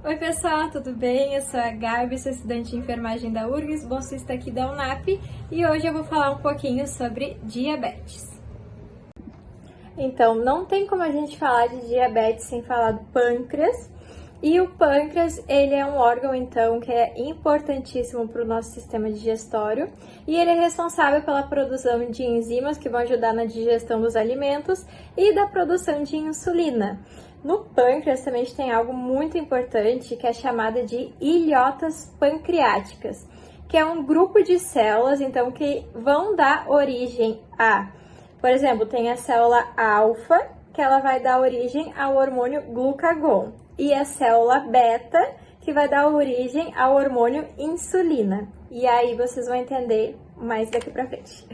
Oi pessoal, tudo bem? Eu sou a Gabi, sou estudante de enfermagem da URGS, bolsista aqui da UNAP e hoje eu vou falar um pouquinho sobre diabetes. Então, não tem como a gente falar de diabetes sem falar do pâncreas. E o pâncreas, ele é um órgão, então, que é importantíssimo para o nosso sistema digestório e ele é responsável pela produção de enzimas que vão ajudar na digestão dos alimentos e da produção de insulina. No pâncreas também a gente tem algo muito importante que é chamada de ilhotas pancreáticas, que é um grupo de células, então, que vão dar origem a, por exemplo, tem a célula alfa, que ela vai dar origem ao hormônio glucagon, e a célula beta, que vai dar origem ao hormônio insulina. E aí vocês vão entender mais daqui pra frente.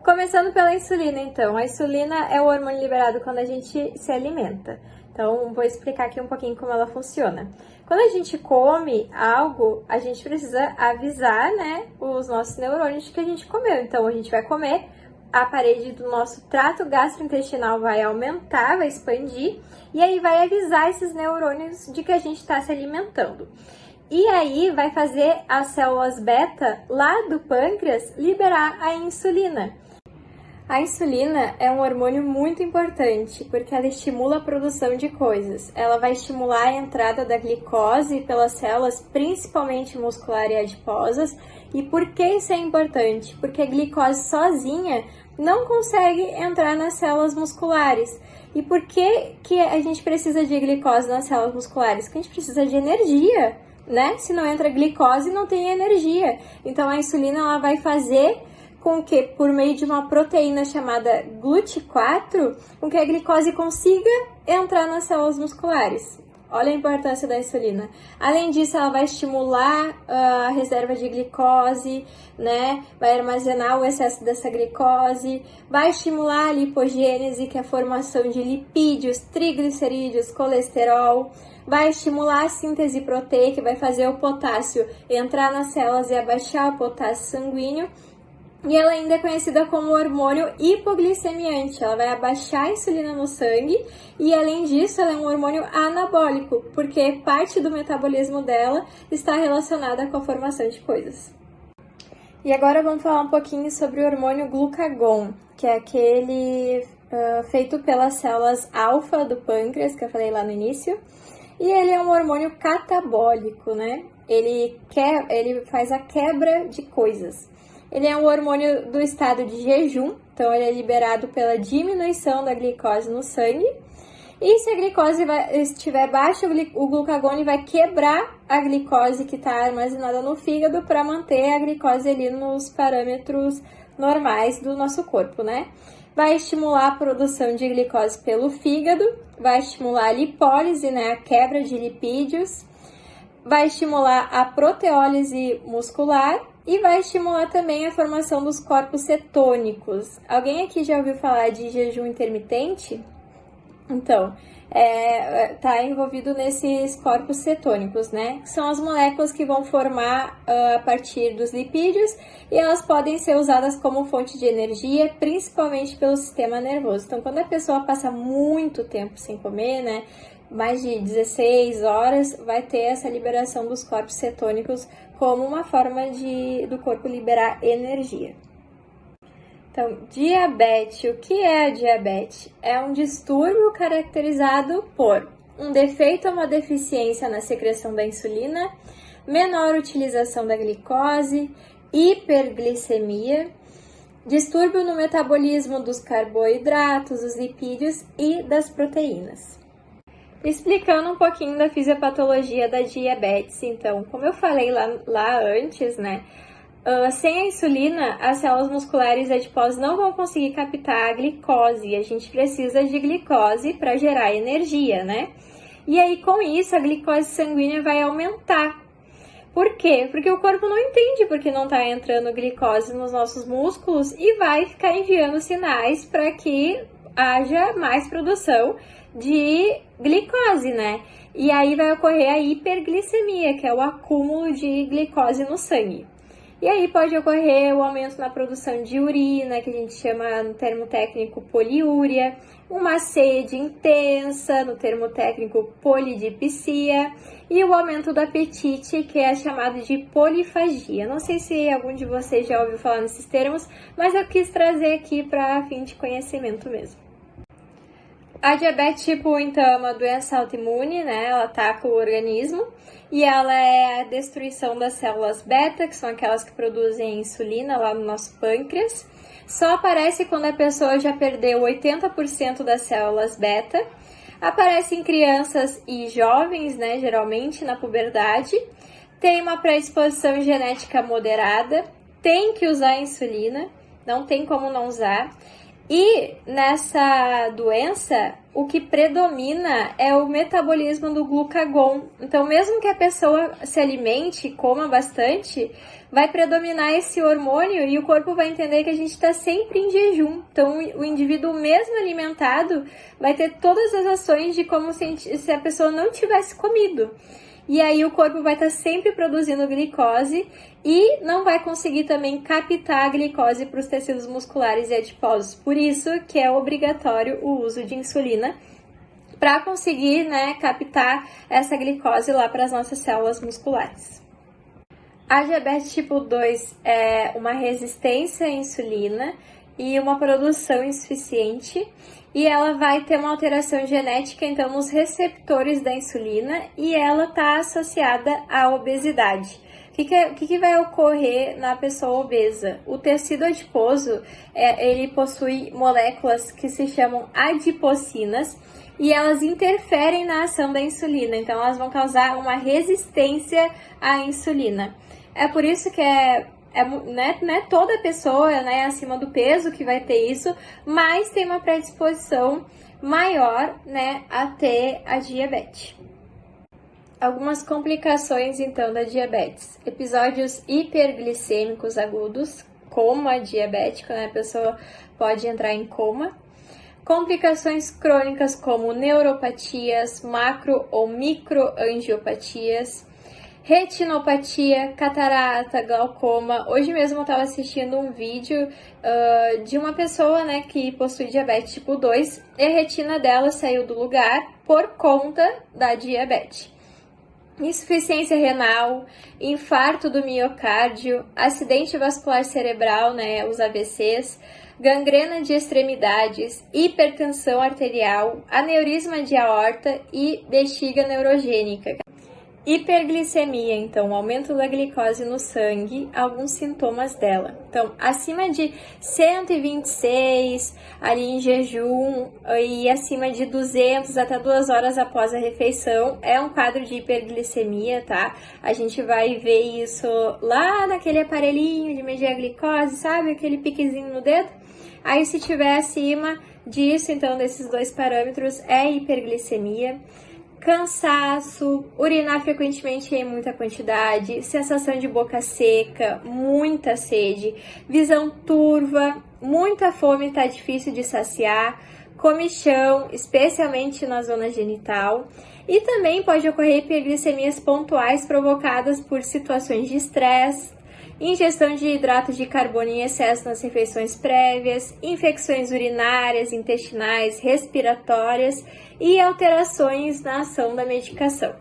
Começando pela insulina, então. A insulina é o hormônio liberado quando a gente se alimenta. Então, vou explicar aqui um pouquinho como ela funciona. Quando a gente come algo, a gente precisa avisar, né, os nossos neurônios de que a gente comeu. Então, a gente vai comer, a parede do nosso trato gastrointestinal vai aumentar, vai expandir, e aí vai avisar esses neurônios de que a gente está se alimentando. E aí vai fazer as células beta lá do pâncreas liberar a insulina. A insulina é um hormônio muito importante porque ela estimula a produção de coisas. Ela vai estimular a entrada da glicose pelas células, principalmente muscular e adiposas. E por que isso é importante? Porque a glicose sozinha não consegue entrar nas células musculares. E por que a gente precisa de glicose nas células musculares? Porque a gente precisa de energia, né? Se não entra glicose, não tem energia. Então a insulina ela vai fazer com que, por meio de uma proteína chamada GLUT4, com que a glicose consiga entrar nas células musculares. Olha a importância da insulina. Além disso, ela vai estimular a reserva de glicose, né? Vai armazenar o excesso dessa glicose, vai estimular a lipogênese, que é a formação de lipídios, triglicerídeos, colesterol, vai estimular a síntese proteica, que vai fazer o potássio entrar nas células e abaixar o potássio sanguíneo. E ela ainda é conhecida como hormônio hipoglicemiante. Ela vai abaixar a insulina no sangue e, além disso, ela é um hormônio anabólico, porque parte do metabolismo dela está relacionada com a formação de coisas. E agora vamos falar um pouquinho sobre o hormônio glucagon, que é aquele feito pelas células alfa do pâncreas, que eu falei lá no início. E ele é um hormônio catabólico, né? Ele faz a quebra de coisas. Ele é um hormônio do estado de jejum, então ele é liberado pela diminuição da glicose no sangue. E se a glicose estiver baixa, o glucagon vai quebrar a glicose que está armazenada no fígado para manter a glicose ali nos parâmetros normais do nosso corpo, né? Vai estimular a produção de glicose pelo fígado, vai estimular a lipólise, né, a quebra de lipídios, vai estimular a proteólise muscular e vai estimular também a formação dos corpos cetônicos. Alguém aqui já ouviu falar de jejum intermitente? Então, tá envolvido nesses corpos cetônicos, né? São as moléculas que vão formar a partir dos lipídios e elas podem ser usadas como fonte de energia, principalmente pelo sistema nervoso. Então, quando a pessoa passa muito tempo sem comer, né? Mais de 16 horas, vai ter essa liberação dos corpos cetônicos como uma forma do corpo liberar energia. Então, diabetes, o que é a diabetes? É um distúrbio caracterizado por um defeito ou uma deficiência na secreção da insulina, menor utilização da glicose, hiperglicemia, distúrbio no metabolismo dos carboidratos, dos lipídios e das proteínas. Explicando um pouquinho da fisiopatologia da diabetes, então, como eu falei lá antes, né? Sem a insulina, as células musculares adiposas não vão conseguir captar a glicose e a gente precisa de glicose para gerar energia, né? E aí, com isso, a glicose sanguínea vai aumentar. Por quê? Porque o corpo não entende porque não está entrando glicose nos nossos músculos e vai ficar enviando sinais para que haja mais produção de glicose, né? E aí vai ocorrer a hiperglicemia, que é o acúmulo de glicose no sangue. E aí pode ocorrer o aumento na produção de urina, que a gente chama no termo técnico poliúria, uma sede intensa, no termo técnico polidipsia, e o aumento do apetite, que é chamado de polifagia. Não sei se algum de vocês já ouviu falar nesses termos, mas eu quis trazer aqui para fim de conhecimento mesmo. A diabetes tipo 1, então, é uma doença autoimune, né? Ela ataca o organismo e ela é a destruição das células beta, que são aquelas que produzem insulina lá no nosso pâncreas. Só aparece quando a pessoa já perdeu 80% das células beta. Aparece em crianças e jovens, né? Geralmente na puberdade. Tem uma predisposição genética moderada. Tem que usar insulina, não tem como não usar. E nessa doença, o que predomina é o metabolismo do glucagon. Então, mesmo que a pessoa se alimente, coma bastante, vai predominar esse hormônio e o corpo vai entender que a gente está sempre em jejum. Então, o indivíduo mesmo alimentado vai ter todas as ações de como se a pessoa não tivesse comido. E aí o corpo vai estar sempre produzindo glicose e não vai conseguir também captar a glicose para os tecidos musculares e adiposos. Por isso que é obrigatório o uso de insulina para conseguir, né, captar essa glicose lá para as nossas células musculares. A diabetes tipo 2 é uma resistência à insulina e uma produção insuficiente, e ela vai ter uma alteração genética, então, nos receptores da insulina, e ela está associada à obesidade. O que vai ocorrer na pessoa obesa? O tecido adiposo, ele possui moléculas que se chamam adipocinas, e elas interferem na ação da insulina, então elas vão causar uma resistência à insulina. É por isso que não é toda pessoa, né, acima do peso que vai ter isso, mas tem uma predisposição maior, né, a ter a diabetes. Algumas complicações, então, da diabetes. Episódios hiperglicêmicos agudos, coma diabético, né, a pessoa pode entrar em coma. Complicações crônicas como neuropatias, macro ou microangiopatias, retinopatia, catarata, glaucoma. Hoje mesmo eu estava assistindo um vídeo de uma pessoa, né, que possui diabetes tipo 2 e a retina dela saiu do lugar por conta da diabetes. Insuficiência renal, infarto do miocárdio, acidente vascular cerebral, né, os AVCs, gangrena de extremidades, hipertensão arterial, aneurisma de aorta e bexiga neurogênica. Hiperglicemia, então, aumento da glicose no sangue, alguns sintomas dela. Então, acima de 126, ali em jejum, e acima de 200 até 2 horas após a refeição, é um quadro de hiperglicemia, tá? A gente vai ver isso lá naquele aparelhinho de medir a glicose, sabe? Aquele piquezinho no dedo. Aí, se tiver acima disso, então, desses dois parâmetros, é hiperglicemia. Cansaço, urinar frequentemente em muita quantidade, sensação de boca seca, muita sede, visão turva, muita fome, tá difícil de saciar, comichão, especialmente na zona genital, e também pode ocorrer hiperglicemias pontuais provocadas por situações de estresse, ingestão de hidratos de carbono em excesso nas refeições prévias, infecções urinárias, intestinais, respiratórias e alterações na ação da medicação.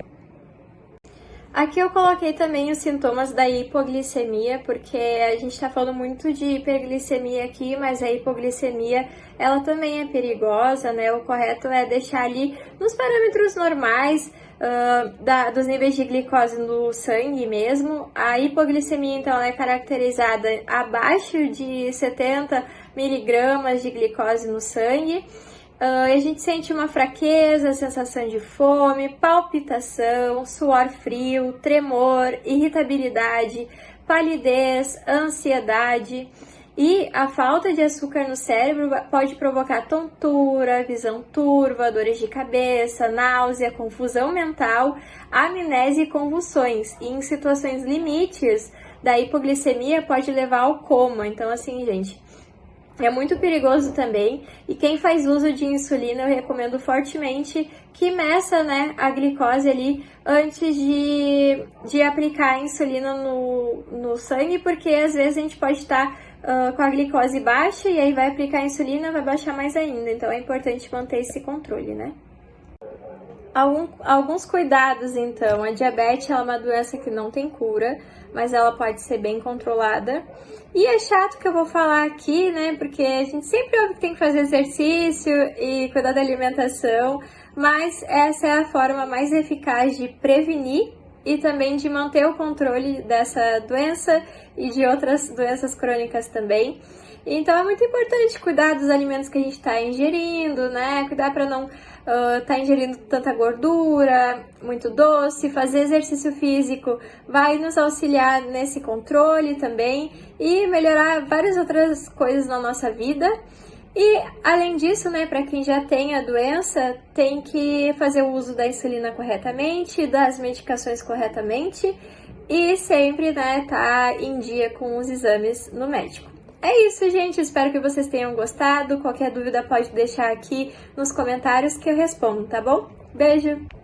Aqui eu coloquei também os sintomas da hipoglicemia, porque a gente está falando muito de hiperglicemia aqui, mas a hipoglicemia ela também é perigosa, né? O correto é deixar ali nos parâmetros normais, dos níveis de glicose no sangue mesmo. A hipoglicemia, então, ela é caracterizada abaixo de 70 miligramas de glicose no sangue. A gente sente uma fraqueza, sensação de fome, palpitação, suor frio, tremor, irritabilidade, palidez, ansiedade. E a falta de açúcar no cérebro pode provocar tontura, visão turva, dores de cabeça, náusea, confusão mental, amnésia e convulsões. E em situações limites da hipoglicemia pode levar ao coma. Então, assim, gente, É muito perigoso também, e quem faz uso de insulina, eu recomendo fortemente que meça, né, a glicose ali antes de aplicar a insulina no sangue, porque às vezes a gente pode estar com a glicose baixa e aí vai aplicar a insulina, vai baixar mais ainda, então é importante manter esse controle, né? Alguns cuidados, então. A diabetes é uma doença que não tem cura, mas ela pode ser bem controlada. E é chato que eu vou falar aqui, né? Porque a gente sempre ouve que tem que fazer exercício e cuidar da alimentação, mas essa é a forma mais eficaz de prevenir e também de manter o controle dessa doença e de outras doenças crônicas também. Então é muito importante cuidar dos alimentos que a gente está ingerindo, né? Cuidar para não tá ingerindo tanta gordura, muito doce. Fazer exercício físico vai nos auxiliar nesse controle também e melhorar várias outras coisas na nossa vida. E além disso, né, para quem já tem a doença, tem que fazer o uso da insulina corretamente, das medicações corretamente e sempre, né, tá em dia com os exames no médico. É isso, gente. Espero que vocês tenham gostado. Qualquer dúvida pode deixar aqui nos comentários que eu respondo, tá bom? Beijo!